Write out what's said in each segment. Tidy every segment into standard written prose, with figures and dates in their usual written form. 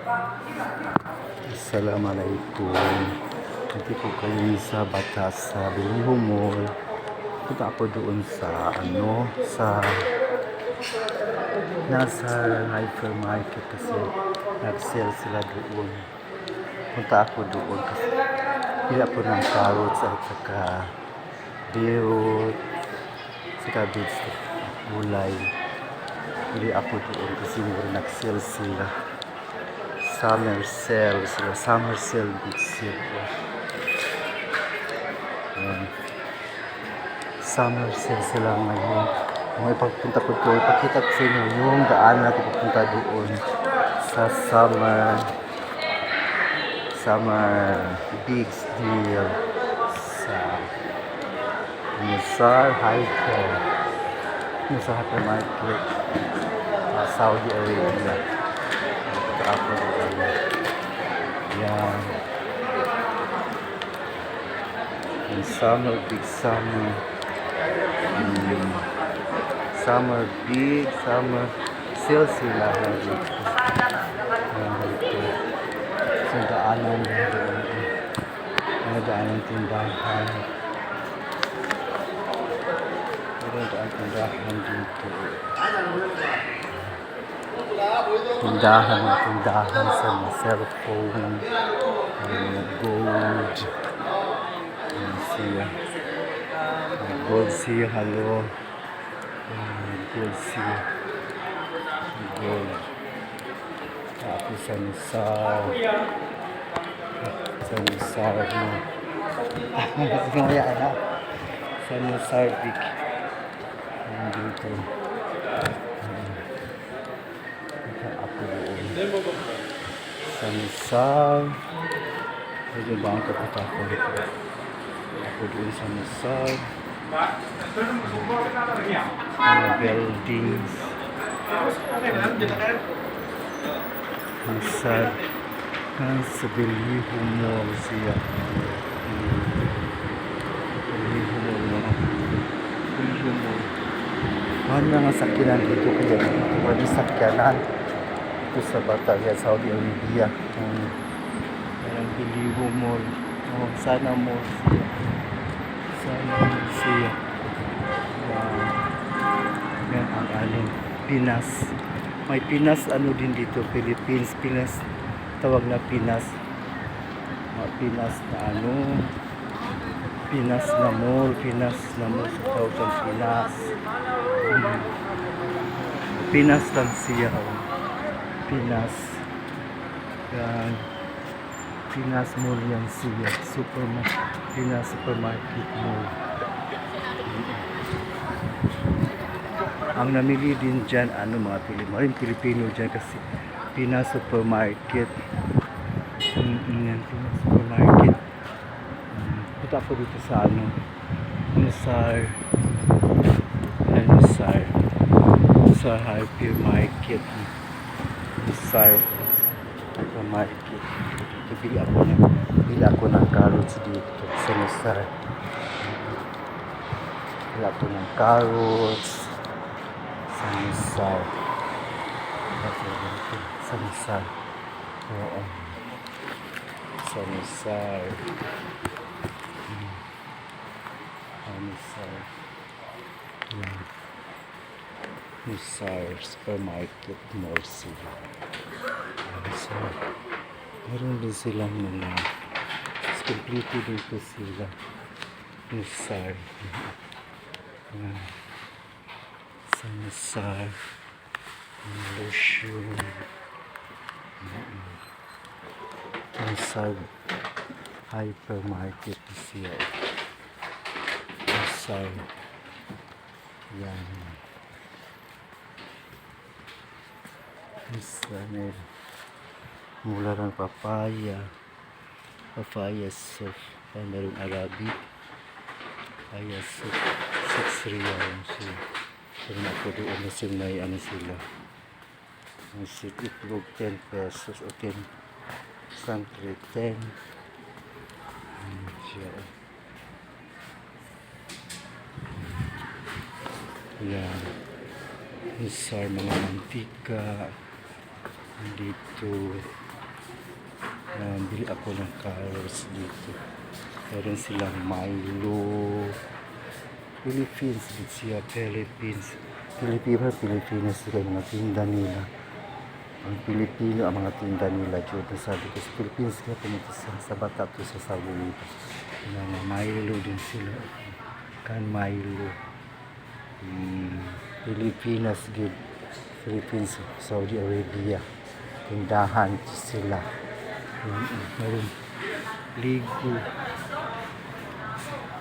Assalamualaikum. Nanti po kayo sa Batas sa Biliho Mall. Punta ako doon sa nasa hypermarket kasi nag-sale sila doon. Punta ako doon kasi pila po ng carrots at saka beetroot, saka beets, gulay. Pili ako doon kasi nag-sale sila. Summer sale sila. Summer sale, big sale po. Ayan. Summer sale sila ngayon. Kung ipagpunta ko doon, ipakita ko sa inyo yung daan na pupunta doon sa summer big deal sa Hypermarket Saudi Arabia. Ako doon. Yan. Yung summer big summer. Summer big summer sale sila dito. So daanan doon. Daanan tindahan. Tindahan dito. Tindahan sa mga cellphone, gold. Gold siya, halo. Gold siya. Gold. Tapos sa Nusar mo. Ngaya na. Sa Nusar Big. Dito. Ako doon. Sa Nusar. Pwede ba ang kapunta ko dito? Ako doon sa Nusar. Mga buildings. Nusar. Sa Biliho Mall siya. Biliho Mall. Mahal na nga sakyanan dito kaya wala sakyanan ito sa Batalya, Saudi Arabia. Parang Biliho Mall. Sana mall siya. Yan ang Pinas. May Pinas din dito, Philippines. Pinas, tawag na Pinas. Pinas na Pinas na mall sa tawag Pinas. Pinas lang siya. Pinas. Yan. Pinas Mall yan siya. Pinas Supermarket Mall. Ang namili din dyan, mga Pilipino dyan kasi Pinas Supermarket. Yan, Pinas Supermarket. Punta po dito sa sa Hypermarket. Nusar Hypermarket. Bili ako ng carrots dito sa Nusar. Bili ako ng carrots sa Nusar. Sa Nusar. Oo. Sa Nusar. Nusar Supermarket Mall sila. So, meron din silang mga kompleto dito sila. Nusar. Sa Nusar. Lotion. Nusar Hypermarket siya. Nusar. Yan. Nusar. Mula ng papaya soup, merong Arabic, papaya soup, 6 riyal siya. Pero ako doon na sila may sila. Ang itlog 10 pesos o 10 country 10. Siya. Yan. Nusar mga mantika. Dito Bili ako ng carrots dito. Meron silang Milo. Philippines din siya. Pilipinas sila yung mga tinda nila. Ang Pilipino, ang mga tinda nila dito. Sabi ko sa Philippines kaya pumunta sa bata to sa Saudi dito. Mga Milo din sila. Kan Milo. Pilipinas good. Philippines, Saudi Arabia. Tindahan sila. Meron Ligo.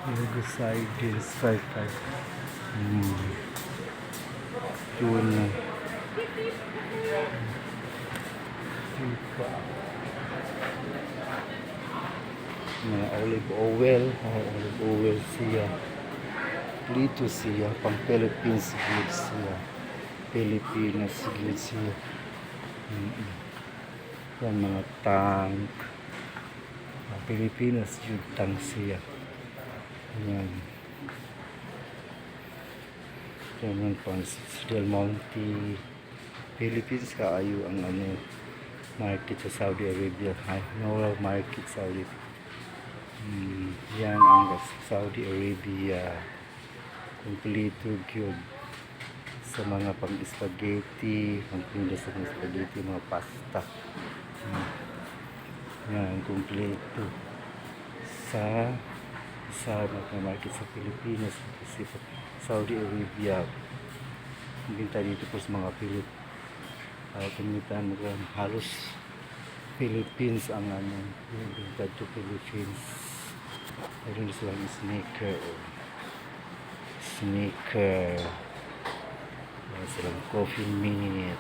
Ligo sardines 5. Tuna. Mga olive oil siya. Dito siya, pang Philippines good siya. Pilipinas good siya. Yan mga tank. Pilipinas good tank siya. Yan. Yan yung pang Del Monte. Philippines kaayo ang market sa Saudi Arabia. No market Saudi. Yan ang Saudi Arabia. Kompleto gyud sa mga pang-spaghetti, pang-tinda sa mga spaghetti, mga pasta. Yan, kompleto sa mga market sa Pilipinas kasi Saudi Arabia. Binta dito po sa mga Pilipinas. Halos Philippines ang binta to Philippines. Meron silang sneaker. Meron silang coffee meat.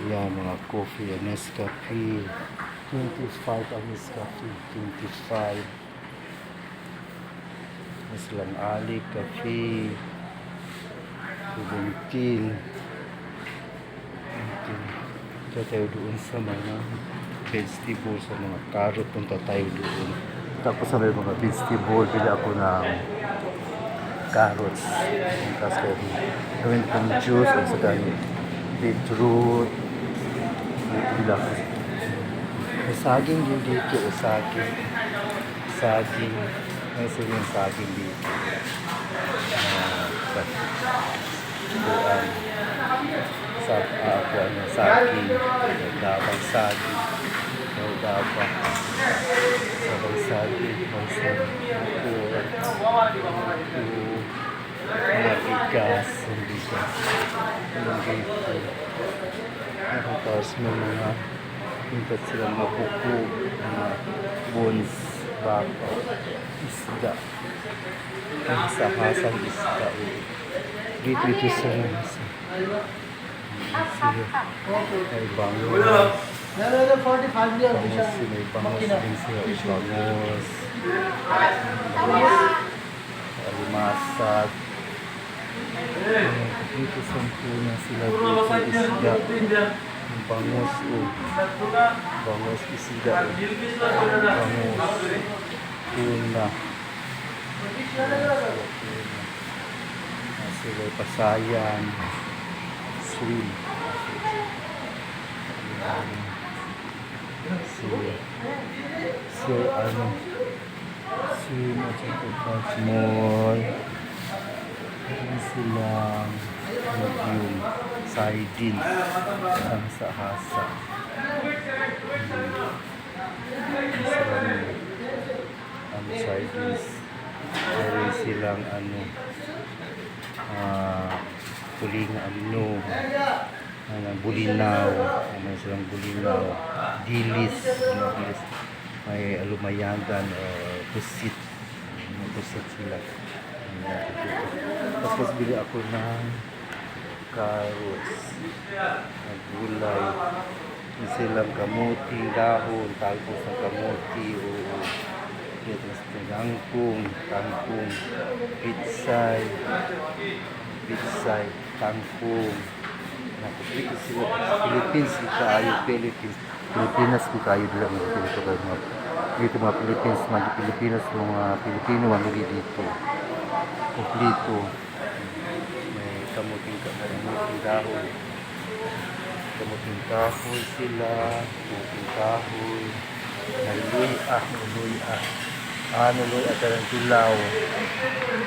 Yan, mga coffee, Nescafe. 25 ang Nescafe. 25. Meron silang Ali Cafe. 17. Punta tayo doon sa mga vegetable, sa mga carrot. Punta tayo doon. Tapos sa may mga vegetable, bili ako ng carrots. Tapos kayo gawin kong juice at saka beetroot. Bili ako. May saging din dito. Saging. May silang saging dito. Saging. Dabang saging. Dabang saging. Mga bigas. Tapos may mga pintat silang mapupo, mga bones, baka, isda. Hasang isda. Dito sa nasa. May bangos. May bangos din siya. Alimasag. Dito sa tuna sila dito isda. Bangos isda. Bangos tuna. Sila pasayan. Shrimp. Shrimp at saka small. Silang yung sardines sa hasa. Sardines. Meron silang tuling bulinaw. Meron silang bulinaw. Dilis. May alumayangan pusit. May pusit sila. Tapos bili ako ng carrots, gulay, silang kamuti, dahon, talbos ng kamuti, kangkong, pitsay, kangkong. Nakapito sila. Pilipinas di kayo lang dito kayo dito mga Philippines, mga Pilipinas, mga Pilipino manuli dito. Kompleto. May kamuting dahon. kamuting kahoy sila, kamuting kahoy, nuluy at ang tulaw.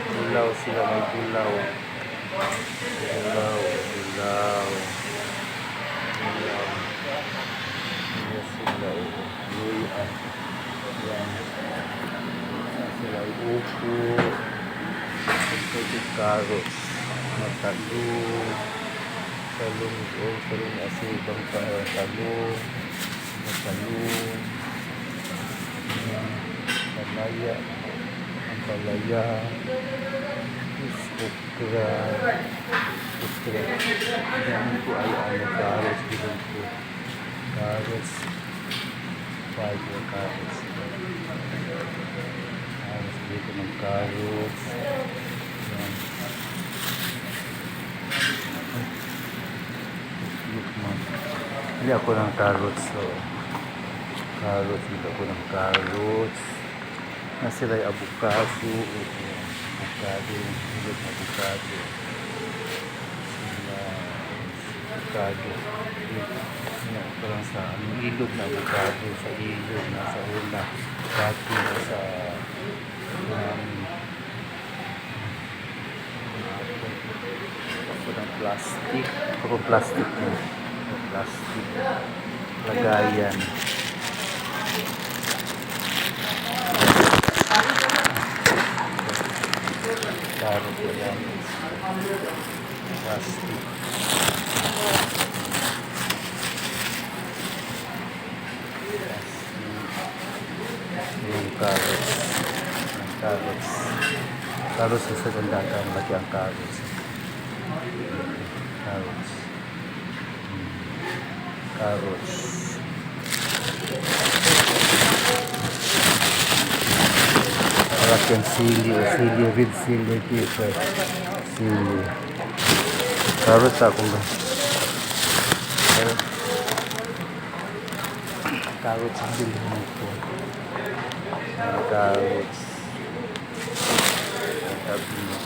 Tulaw sila, may tulaw. Tulaw. Iya sila, luy at yan. Sila upo, yung carrots, talong asibang talong, palaya, ang palaya, okra. Yan po ay carrots dito po. Carrots, 5 carrots. Carrots dito ng carrots. Yan. Hindi ako ng carrots. So, carrots, dito ako ng carrots. Na sila ay avocado. Avocado. Hilog na avocado. Avocado. Parang sa ilog na avocado. Sa ilog na sa una. Avocado na sa plastic. Plastic na. Plastic. Lagayan. Carrot lagayan. Plastic. Yung carrots. Carrots sa gandagan. Lagi ang carrots. Carrots. Alak yung sili, red sili dito. Sili. Carrots akong ba? Carrots ang bilhin ito. Carrots.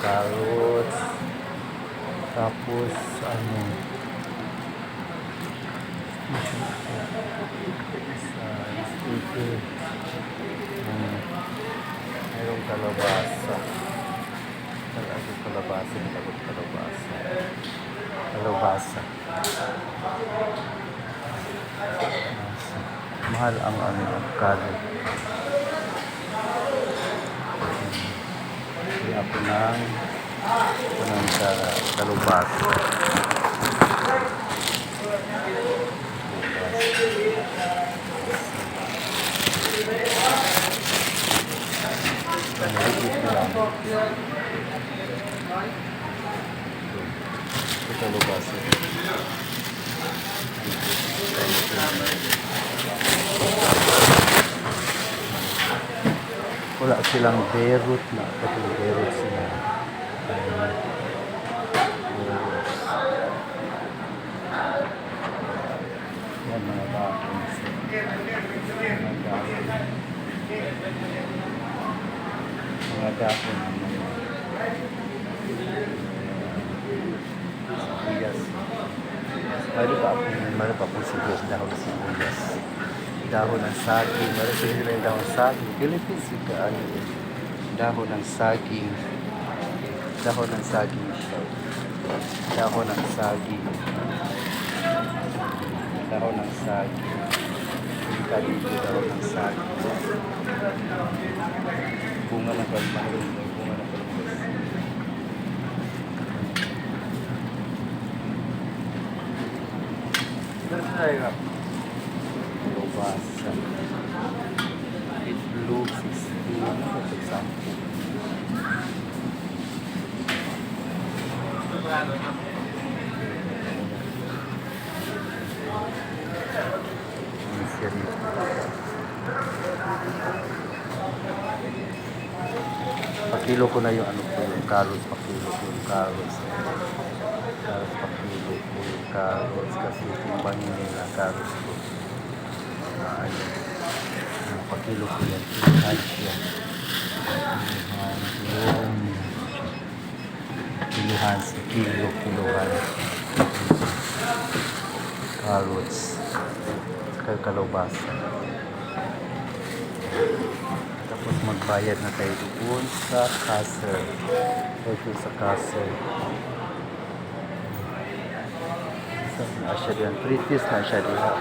Carrots. Tapos mayroong kalabasa. Mahal ang avocado. Kaya po ng kalabasa. Wala silang berut na pati berut sila. Yan mga bakong mga dahon ng mga sibuyas. Mayroon pa akong sibuyas, dahon sibuyas. Dahon ng saging. Mayroon sila yung dahon saging. Philippines ka dahon ng saging. Dahon ng saging siya. Dahon ng saging. Dahon ng saging. Dito dahon ng saging. Bunga ng kalmahon. Bunga ng kalmahon. Ay, basa. Itlog, 16. For example. Pakilo ko na yung yung carrots. Pakilo ko yung carrots. Pakilo ko yung carrots kasi timbangin nila carrots ko. Pakilo ko yan. Kiluhan siya. Kiluhan. Kiluhan. carrots, kalabasa. Tapos magbayad na tayo doon sa castle. Ito sa castle. Saan na siya diyan? Pretties na siya diyan.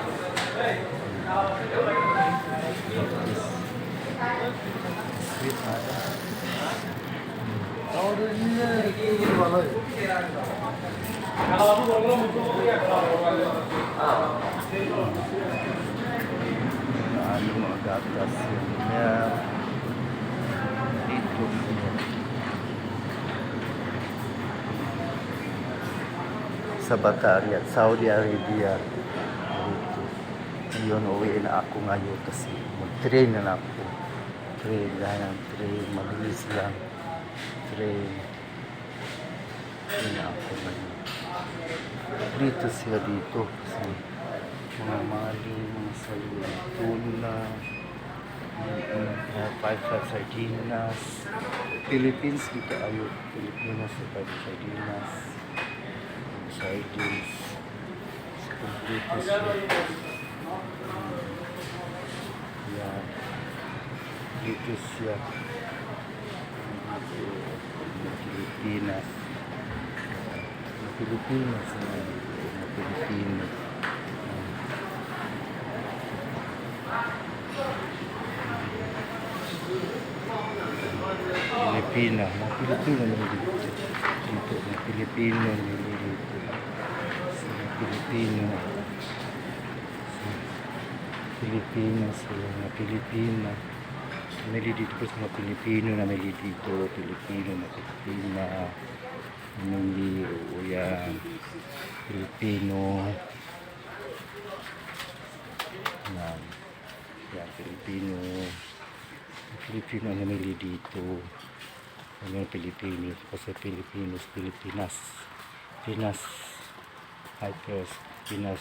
Sweet na. Ano mga gatas yun niya. Dito niya. Sa Bataria, Saudi Arabia. Dito. Ngayon, uwi na ako ngayon kasi mag-train na ako. Train lang, train. Mabilis lang. Train. Train na ako ngayon. Dito sila dito kasi mga mali, mga sayo, tuna, 5 sardinas. Philippines dito ayo. Pilipinas sa 5 sardinas. Sardines. Kompleto siya. Yan. Dito siya. Pilipinas. Pilipinas na Pilipinas. Pilipina, mga Pilipino naman dito. Dito, mga Pilipino naman dito. Mga Pilipino. Pilipino sila, mga Pilipina. Namili dito po sa mga Pilipino, namili dito, Pilipino, mga Pilipina. Namili, o yan, Pilipino. Yan, yan, Pilipino. Pilipino ang namili dito. Ano yung Pilipinas? Kasi Pilipinas, Pilipinas. Pinas Hyper, Pinas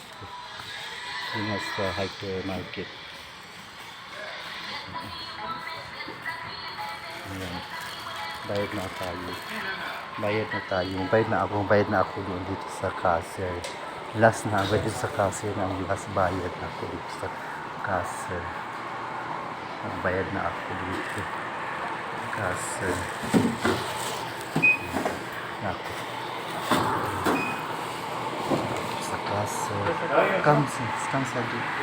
Hypermarket. Ayan. Bayad na tayo. Bayad na ako doon dito sa castle. Last na ako dito sa castle. Ang last bayad na ako dito sa castle. Bayad na ako dito. Castle. Ako. Sa castle. Come sa dito.